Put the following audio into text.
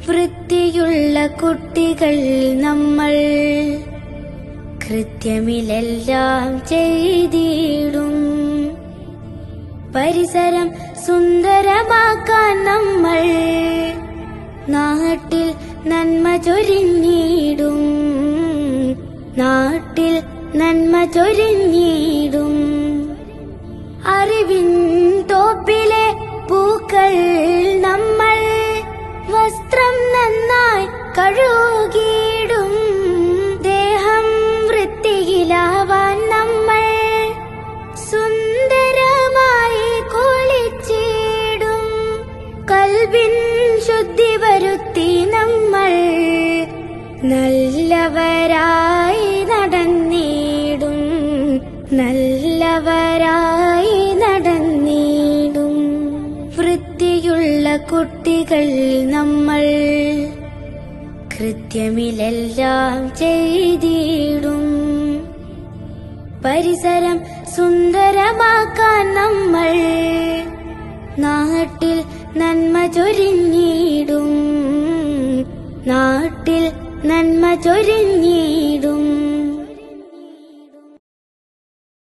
വൃത്തിയുള്ള കുട്ടികൾ നമ്മൾ കൃത്യമിലെല്ലാം ചെയ്തിടും. പരിസരം സുന്ദരമാക്കാൻ നമ്മൾ നാട്ടിൽ നന്മ ചൊരിഞ്ഞിടും. നാട്ടിൽ നന്മ ചൊരിഞ്ഞിടും. അറിവിൻ തോപ്പിലെ പൂക്കൾ നമ്മൾ വസ്ത്രം നന്നായി കഴുകിയിടും. ദേഹം വൃത്തിയിലാവാൻ നമ്മൾ സുന്ദരമായി കുളിച്ചിടും. കൽബിൻ ശുദ്ധി വരുത്തി നമ്മൾ നല്ലവരായി നടന്നിടും. നല്ലവരായി നടന്നിടും. വൃത്തിയുള്ള കുട്ടികൾ നമ്മൾ കൃത്യമിലെല്ലാം ചെയ്തിടും. പരിസരം സുന്ദരമാക്കാൻ നമ്മൾ നാട്ടിൽ നന്മ ചൊരിഞ്ഞിടും. നാട്ടിൽ നന്മ ചൊരിഞ്ഞിടും.